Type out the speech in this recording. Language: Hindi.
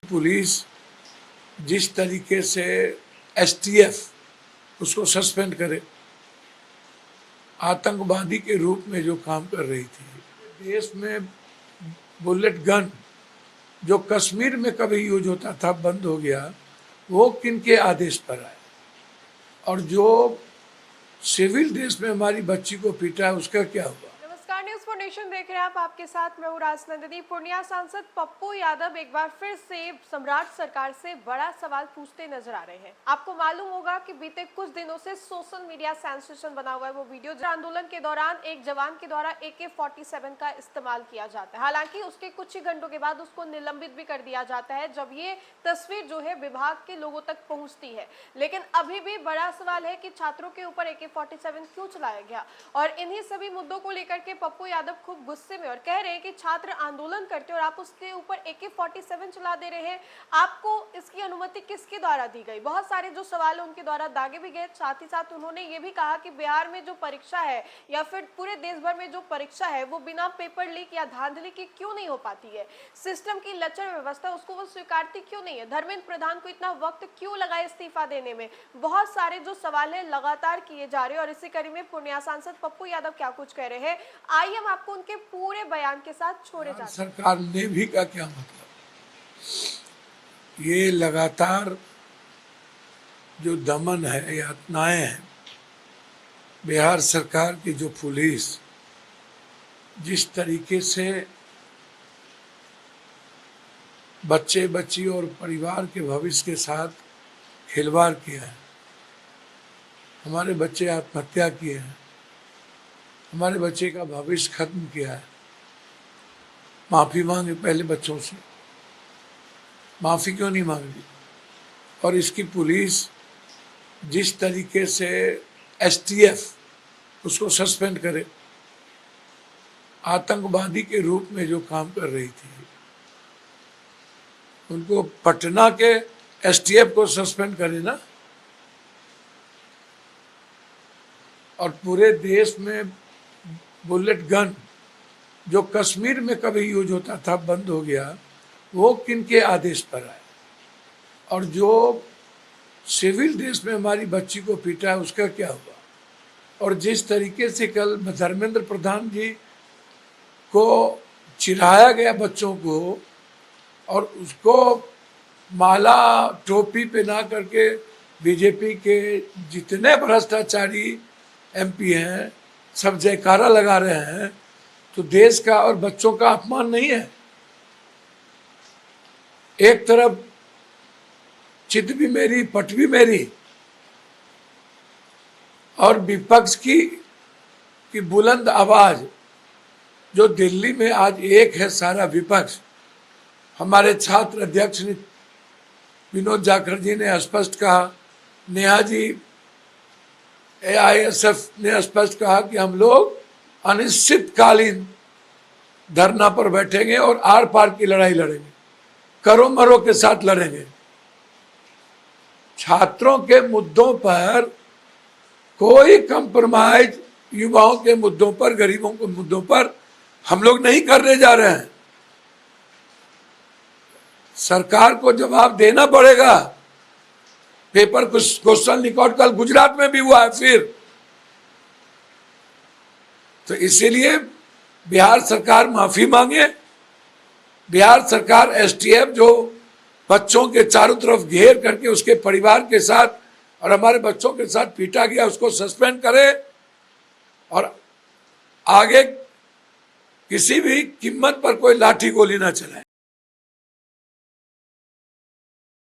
पुलिस जिस तरीके से एसटीएफ उसको सस्पेंड करे, आतंकवादी के रूप में जो काम कर रही थी, देश में बुलेट गन जो कश्मीर में कभी यूज होता था बंद हो गया, वो किनके आदेश पर आया? और जो सिविल ड्रेस में हमारी बच्ची को पीटा है उसका क्या हुआ? नमस्कार, न्यूज़ फॉर नेशन देख रहे हैं आप। आपके साथ मैं हूं राजनंदिनी। पूर्णिया सांसद पप्पू यादव एक बार फिर से सम्राट सरकार से बड़ा सवाल पूछते नजर आ रहे हैं। आपको मालूम होगा कि बीते कुछ दिनों से सोशल मीडिया सेंसेशन बना हुआ है वो वीडियो, आंदोलन के दौरान एक जवान के द्वारा AK-47 का इस्तेमाल किया जाता है। हालांकि उसके कुछ ही घंटों के बाद उसको निलंबित भी कर दिया जाता है जब ये तस्वीर जो है विभाग के लोगों तक पहुंचती है। लेकिन अभी भी बड़ा सवाल है कि छात्रों के ऊपर AK-47 क्यों चलाया गया। और इन्हीं सभी मुद्दों को लेकर के पप्पू यादव खूब गुस्से में और कह रहे हैं कि छात्र आंदोलन करते और आप उसके ऊपर AK-47 चला दे रहे हैं। आपको इसकी अनुमति किसके द्वारा दी गई? बहुत सारे जो सवाल उनके द्वारा दागे भी गए। साथ ही साथ उन्होंने ये भी कहा कि बिहार में जो परीक्षा है या फिर पूरे देश भर में जो परीक्षा है वो बिना पेपर लीक या धांधली के क्यों नहीं हो पाती है? सिस्टम की लचर व्यवस्था उसको वो स्वीकारती क्यों नहीं है? धर्मेंद्र प्रधान को इतना वक्त क्यों लगा इस्तीफा देने में? बहुत सारे जो सवाल है लगातार किए जा रहे हैं और इसी कड़ी में पूर्णिया सांसद पप्पू यादव क्या कुछ कह रहे हैं, आइए हम आपको उनके पूरे बयान के साथ छोड़े जाते हैं। सरकार ने भी का क्या मतलब? ये लगातार जो दमन है, यातनाएं हैं, बिहार सरकार की जो पुलिस जिस तरीके से बच्चे बच्ची और परिवार के भविष्य के साथ खिलवाड़ किया है, हमारे बच्चे आत्महत्या किए हैं, हमारे बच्चे का भविष्य खत्म किया है। माफ़ी मांगे पहले बच्चों से, माफ़ी क्यों नहीं मांगी? और इसकी पुलिस जिस तरीके से एसटीएफ उसको सस्पेंड करे, आतंकवादी के रूप में जो काम कर रही थी, उनको पटना के एसटीएफ को सस्पेंड करे ना। और पूरे देश में बुलेट गन जो कश्मीर में कभी यूज होता था बंद हो गया, वो किनके आदेश पर आया? और जो सिविल ड्रेस में हमारी बच्ची को पीटा है उसका क्या हुआ? और जिस तरीके से कल धर्मेंद्र प्रधान जी को चिढ़ाया गया बच्चों को और उसको माला टोपी पहना करके बीजेपी के जितने भ्रष्टाचारी MP हैं सब जयकारा लगा रहे हैं, तो देश का और बच्चों का अपमान नहीं है? एक तरफ चित भी मेरी पट भी मेरी, और विपक्ष की बुलंद आवाज जो दिल्ली में आज एक है सारा विपक्ष। हमारे छात्र अध्यक्ष विनोद जाखड़ जी ने स्पष्ट कहा, नेहा जी AISF ने स्पष्ट कहा कि हम लोग अनिश्चितकालीन धरना पर बैठेंगे और आर पार की लड़ाई लड़ेंगे, करो मरो के साथ लड़ेंगे। छात्रों के मुद्दों पर कोई कंप्रोमाइज, युवाओं के मुद्दों पर, गरीबों के मुद्दों पर हम लोग नहीं करने जा रहे हैं। सरकार को जवाब देना पड़ेगा। पेपर कुछ क्वेश्चन रिकॉर्ड कल गुजरात में भी हुआ है फिर, तो इसीलिए बिहार सरकार माफी मांगे। बिहार सरकार एसटीएफ जो बच्चों के चारों तरफ घेर करके उसके परिवार के साथ और हमारे बच्चों के साथ पीटा गया उसको सस्पेंड करे और आगे किसी भी कीमत पर कोई लाठी गोली ना चलाए।